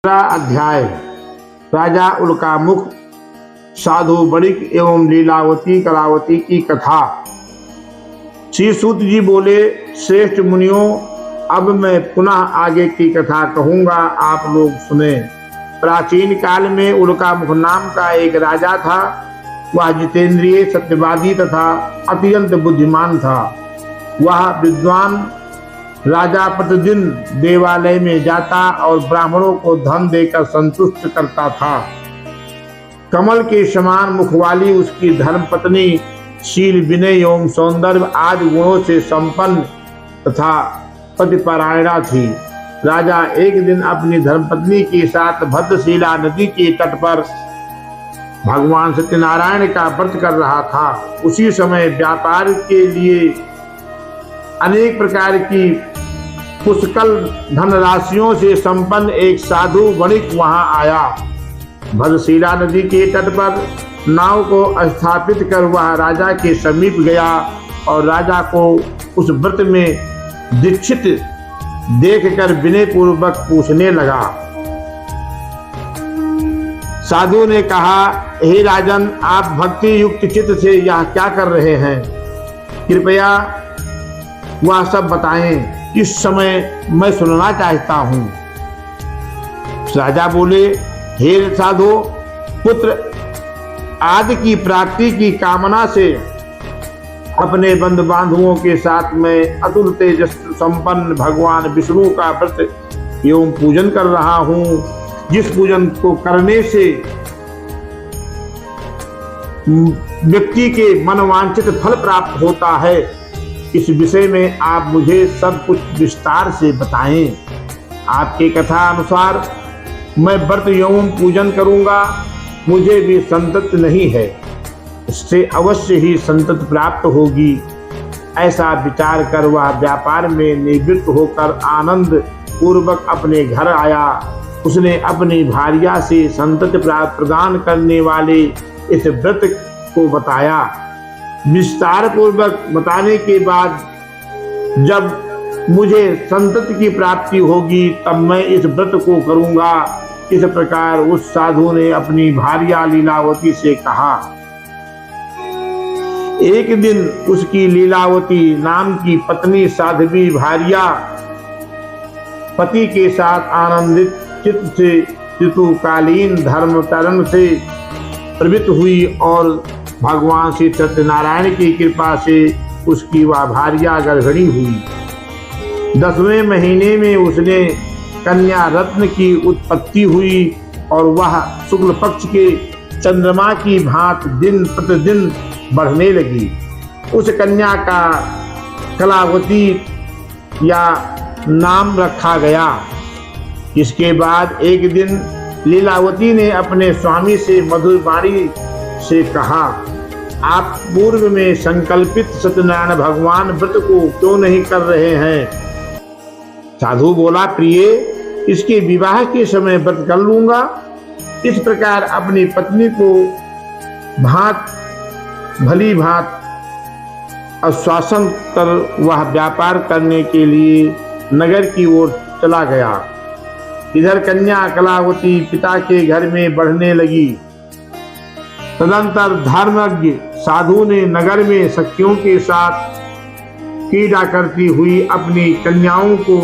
अध्याय राजा उल्कामुख, साधु बणिक एवं लीलावती कलावती की कथा। श्री सूत जी बोले, श्रेष्ठ मुनियों, अब मैं पुनः आगे की कथा कहूंगा, आप लोग सुने। प्राचीन काल में उल्कामुख नाम का एक राजा था। वह जितेंद्रिय, सत्यवादी तथा अत्यंत बुद्धिमान था। वह विद्वान राजा प्रतिदिन देवालय में जाता और ब्राह्मणों को धन देकर संतुष्ट करता था। कमल के समान मुख वाली उसकी धर्मपत्नी शील, विनय एवं सौंदर्य आदि गुणों से संपन्न तथा पतिपरायणा थी। राजा एक दिन अपनी धर्मपत्नी के साथ भद्रशिला नदी के तट पर भगवान सत्यनारायण का व्रत कर रहा था। उसी समय व्यापार के लिए अनेक प्रकार की पुष्कल धनराशियों से संपन्न एक साधु वणिक वहां आया। भद्रशिला नदी के तट पर नाव को स्थापित कर वह राजा के समीप गया और राजा को उस व्रत में दीक्षित देखकर विनय पूर्वक पूछने लगा। साधु ने कहा, हे राजन, आप भक्ति युक्त चित्त से यह क्या कर रहे हैं? कृपया वह सब बताएं, इस समय मैं सुनना चाहता हूं। राजा बोले, हे साधु, पुत्र आदि की प्राप्ति की कामना से अपने बंधु बांधवों के साथ में अतुल तेजस संपन्न भगवान विष्णु का व्रत एवं पूजन कर रहा हूं, जिस पूजन को करने से व्यक्ति के मनोवांछित फल प्राप्त होता है। इस विषय में आप मुझे सब कुछ विस्तार से बताएं। आपके कथा अनुसार मैं व्रत एवं पूजन करूंगा, मुझे भी संतति नहीं है, इससे अवश्य ही संतति प्राप्त होगी। ऐसा विचार कर वह व्यापार में निवृत्त होकर आनंद पूर्वक अपने घर आया। उसने अपनी भार्या से संतति प्राप्त प्रदान करने वाले इस व्रत को बताया। विस्तार पूर्वक बताने के बाद जब मुझे संतति की प्राप्ति होगी तब मैं इस व्रत को करूंगा। इस प्रकार उस साधु ने अपनी भार्या लीलावती से कहा। एक दिन उसकी लीलावती नाम की पत्नी साध्वी भार्या पति के साथ आनंदित चित्त से ऋतुकालीन धर्माचरण से प्रवृत्त हुई और भगवान श्री सत्यनारायण की कृपा से उसकी वह भार्या गर्भिणी हुई। 10वें महीने में उसने कन्या रत्न की उत्पत्ति हुई और वह शुक्ल पक्ष के चंद्रमा की भांति दिन प्रतिदिन बढ़ने लगी। उस कन्या का कलावती या नाम रखा गया। इसके बाद एक दिन लीलावती ने अपने स्वामी से मधुर वाणी से कहा, आप पूर्व में संकल्पित सत्यनारायण भगवान व्रत को क्यों नहीं कर रहे हैं? साधु बोला, प्रिय, इसके विवाह के समय व्रत कर लूंगा। इस प्रकार अपनी पत्नी को भली भांत आश्वासन कर वह व्यापार करने के लिए नगर की ओर चला गया। इधर कन्या कलावती पिता के घर में बढ़ने लगी। तदंतर धर्मज्ञ साधु ने नगर में सखियों के साथ क्रीड़ा करती हुई अपनी कन्याओं को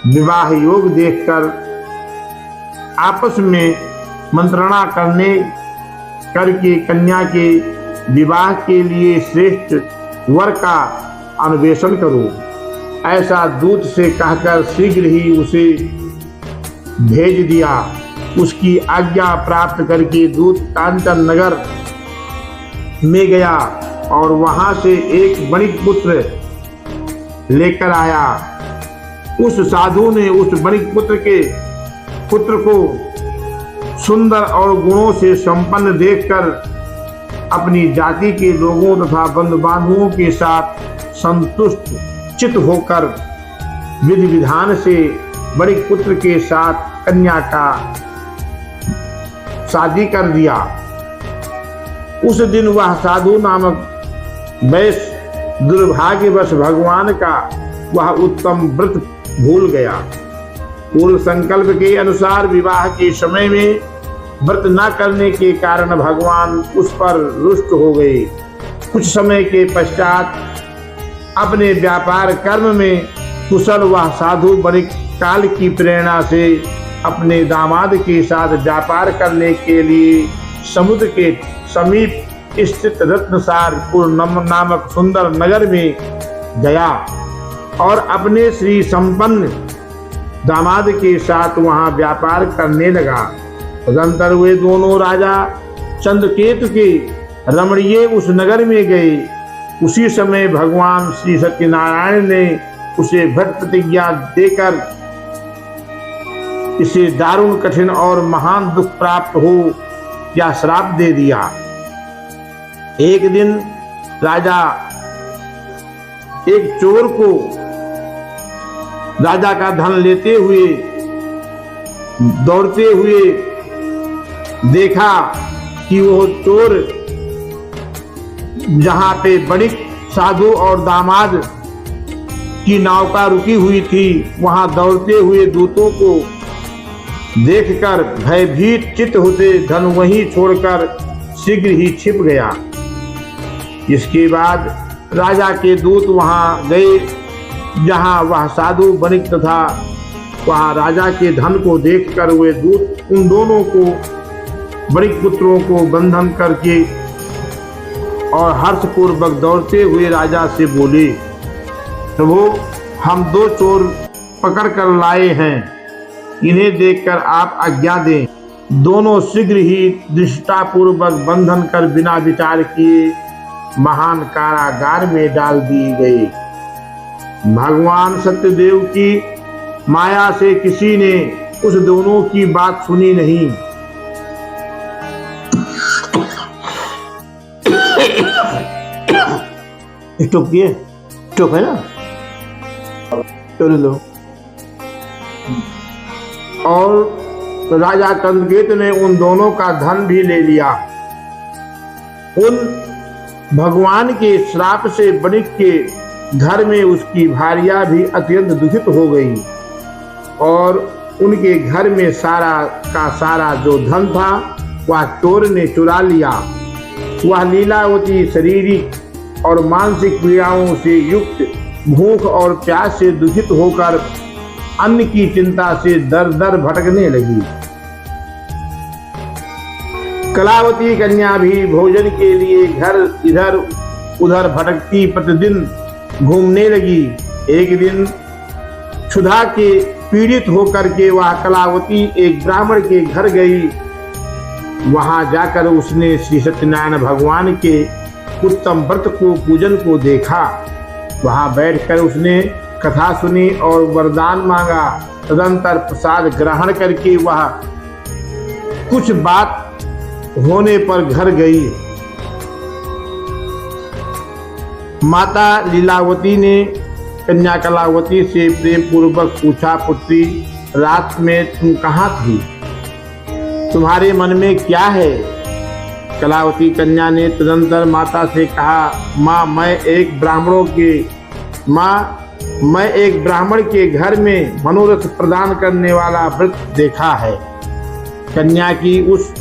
विवाह योग देखकर आपस में मंत्रणा करके कन्या के विवाह के लिए श्रेष्ठ वर का अन्वेषण करो, ऐसा दूत से कहकर शीघ्र ही उसे भेज दिया। उसकी आज्ञा प्राप्त करके दूत कांचन नगर में गया और वहां से एक वणिक पुत्र लेकर आया। उस साधु ने उस वणिक पुत्र को सुंदर और गुणों से संपन्न देखकर अपनी जाति के लोगों तथा बंधु बांधवों के साथ संतुष्ट चित्त होकर विधि विधान से वणिक पुत्र के साथ कन्या का शादी कर दिया। उस दिन वह साधु नामक वैश्य दुर्भाग्यवश भगवान का वह उत्तम व्रत भूल गया। पूर्व संकल्प के अनुसार विवाह के समय में व्रत न करने के कारण भगवान उस पर रुष्ट हो गए। कुछ समय के पश्चात अपने व्यापार कर्म में कुशल वह साधु बड़े काल की प्रेरणा से अपने दामाद के साथ व्यापार करने के लिए समुद्र के समीप स्थित रत्नसारपुर नामक सुंदर नगर में गया और अपने श्री संपन्न दामाद के साथ वहां व्यापार करने लगा। तदंतर वे दोनों राजा चंद्रकेतु के रमणीय उस नगर में गए। उसी समय भगवान श्री सत्यनारायण ने उसे भट प्रतिज्ञा देकर इसे दारुण कठिन और महान दुख प्राप्त हो या श्राप दे दिया। एक दिन राजा एक चोर को राजा का धन लेते हुए दौड़ते हुए देखा कि वो चोर जहां पे बड़िक साधु और दामाद की नौका रुकी हुई थी, वहां दौड़ते हुए दूतों को देखकर भयभीत चित्त होते धन वहीं छोड़कर शीघ्र ही छिप गया। इसके बाद राजा के दूत वहां गए जहां वह साधु बणिक तथा वहां राजा के धन को देखकर वे दूत उन दोनों को बणिक पुत्रों को बंधन करके और हर्षपूर्वक दौड़ते हुए राजा से बोले, प्रभु, हम 2 चोर पकड़ कर लाए हैं, इन्हें देखकर आप आज्ञा दें। दोनों शीघ्र ही दृष्टापूर्वक बंधन कर बिना विचार किए महान कारागार में डाल दिए गए। भगवान सत्यदेव की माया से किसी ने उस दोनों की बात सुनी नहीं। स्टॉप किए? स्टॉप है ना? चलो लो। और राजा चंद्रकेतु ने उन दोनों का धन भी ले लिया। उन भगवान के श्राप से बणिक के घर में उसकी भार्या भी अत्यंत दुखित हो गई और उनके घर में सारा का सारा जो धन था वह चोर ने चुरा लिया। वह लीलावती शारीरिक और मानसिक पीड़ाओं से युक्त भूख और प्यास से दुखित होकर अन्न की चिंता से दर दर भटकने लगी। कलावती कन्या भी भोजन के लिए घर इधर उधर भटकती प्रतिदिन घूमने लगी। एक दिन क्षुधा के पीड़ित होकर के वह कलावती एक ब्राह्मण के घर गई। वहां जाकर उसने श्री सत्यनारायण भगवान के उत्तम व्रत को पूजन को देखा। वहां बैठकर उसने कथा सुनी और वरदान मांगा। तदंतर प्रसाद ग्रहण करके वह कुछ बात होने पर घर गई। माता लीलावती ने कन्या कलावती से प्रेम पूर्वक पूछा, पुत्री, रात में तुम कहाँ थी? तुम्हारे मन में क्या है? कलावती कन्या ने तदंतर माता से कहा, माँ, मैं एक ब्राह्मण के घर में मनोरथ प्रदान करने वाला व्रत देखा है। कन्या की उस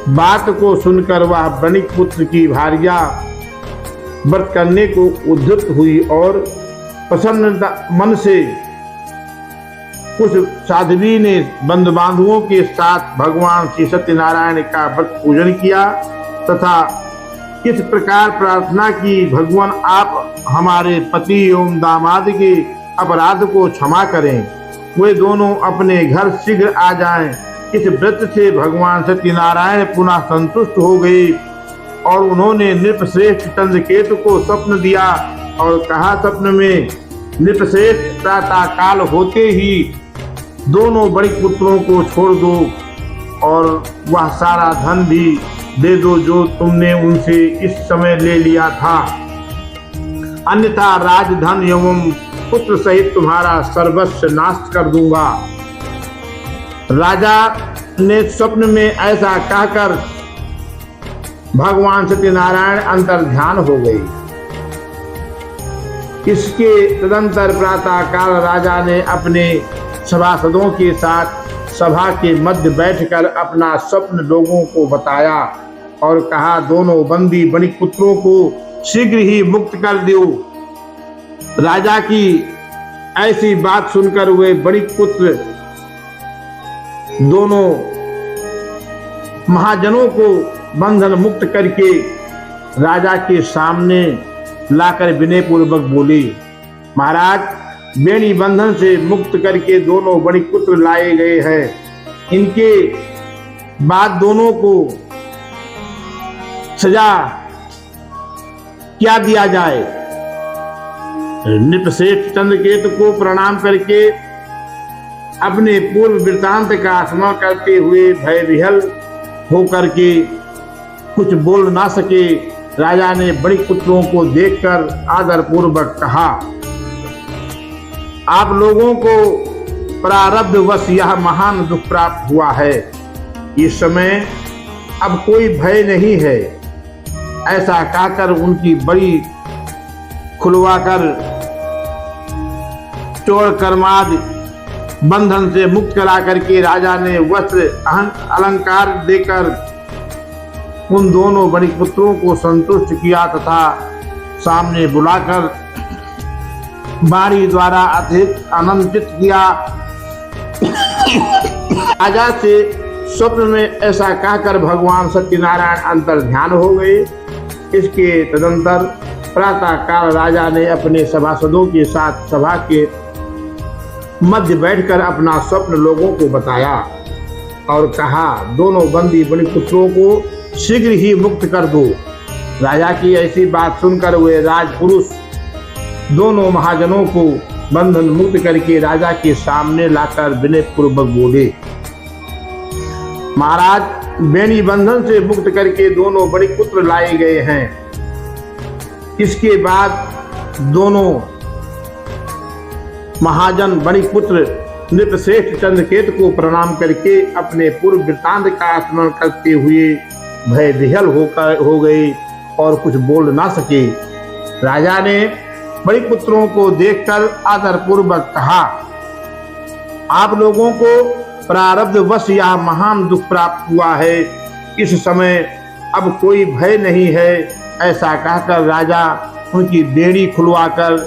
बात को सुनकर वह बणिक पुत्र की भार्या व्रत करने को उद्युक्त हुई और प्रसन्न मन से उस साध्वी ने बंधु बांधवों के साथ भगवान श्री सत्यनारायण का व्रत पूजन किया तथा किस प्रकार प्रार्थना की, भगवान आप हमारे पति एवं दामाद के अपराध को क्षमा करें, वे दोनों अपने घर शीघ्र आ जाएं। इस व्रत से भगवान सत्यनारायण पुनः संतुष्ट हो गए और उन्होंने नृपश्रेष्ठ चंद्रकेतु को स्वप्न दिया और कहा, स्वप्न में नृपश्रेष्ठ प्रातः काल होते ही दोनों बड़े पुत्रों को छोड़ दो और वह सारा धन भी दे दो जो तुमने उनसे इस समय ले लिया था, अन्यथा राजधन एवं पुत्र सहित तुम्हारा सर्वस्व नाश कर दूंगा। राजा ने स्वप्न में ऐसा कहकर भगवान सत्यनारायण अंतर ध्यान हो गई। इसके तदंतर प्रातः काल राजा ने अपने सभासदों के साथ सभा के मध्य बैठकर अपना स्वप्न लोगों को बताया और कहा, दोनों बंदी बणिक पुत्रों को शीघ्र ही मुक्त कर दो। राजा की ऐसी बात सुनकर वे बणिक पुत्र दोनों महाजनों को बंधन मुक्त करके राजा के सामने लाकर विनय पूर्वक बोले, महाराज, बेड़ी बंधन से मुक्त करके दोनों बणिक पुत्र लाए गए हैं। इनके बाद दोनों को सजा क्या दिया जाए? नृपश्रेष्ठ चंद्रकेतु को प्रणाम करके अपने पूर्व वृत्तांत का स्मरण करते हुए भय विह्वल होकर के कुछ बोल ना सके। राजा ने बणिक पुत्रों को देखकर आदर पूर्वक कहा, आप लोगों को प्रारब्धवश यह महान दुख प्राप्त हुआ है। इस समय अब कोई भय नहीं है। ऐसा कहकर उनकी बड़ी खुलवाकर चोर कर्माद बंधन से मुक्त करा करके राजा ने वस्त्र अलंकार देकर उन दोनों बणिक पुत्रों को संतुष्ट किया तथा सामने बुलाकर बारी द्वारा अधिक आनंदित किया। राजा से स्वप्न में ऐसा कहकर भगवान सत्यनारायण अंतर ध्यान हो गए। इसके तदंतर प्रातः काल राजा ने अपने सभासदों के साथ सभा के मध्य बैठकर अपना स्वप्न लोगों को बताया और कहा, दोनों बंदी बणिक पुत्रों को शीघ्र ही मुक्त कर दो। राजा की ऐसी बात सुनकर वे राजपुरुष दोनों महाजनों को बंधन मुक्त करके राजा के सामने लाकर विनय पूर्वक बोले, महाराज, बेड़ी बंधन से मुक्त करके दोनों बणिक पुत्र लाए गए हैं। इसके बाद दोनों महाजन बणिक पुत्र नृपश्रेष्ठ चंद्रकेतु को प्रणाम करके अपने पूर्व वृत्तांत का स्मरण करते हुए भय विह्वल हो गए और कुछ बोल ना सके। राजा ने बणिक पुत्रों को देखकर आदर पूर्वक कहा, आप लोगों को प्रारब्धवश यह महान दुख प्राप्त हुआ है। इस समय अब कोई भय नहीं है। ऐसा कहकर राजा उनकी बेड़ी खुलवाकर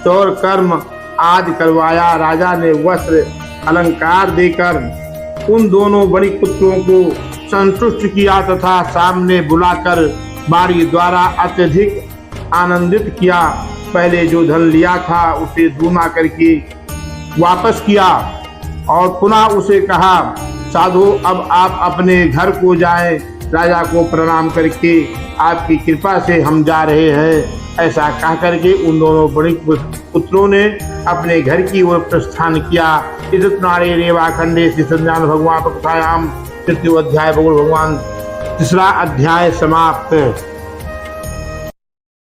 चौर कर्म आदि करवाया। राजा ने वस्त्र अलंकार देकर उन दोनों बणिक पुत्रों को संतुष्ट किया तथा सामने बुलाकर बारी द्वारा अत्यधिक आनंदित किया। पहले जो धन लिया था उसे दूना करके वापस किया और पुनः उसे कहा, साधु, अब आप अपने घर को जाएं। राजा को प्रणाम करके आपकी कृपा से हम जा रहे हैं। ऐसा कह करके उन दोनों बणिक पुत्रों ने अपने घर की ओर प्रस्थान किया। इस नारे रेवा खंडे श्री सत्यनारायण भगवान कथायाम तृतीय अध्याय भगवान तीसरा अध्याय समाप्त।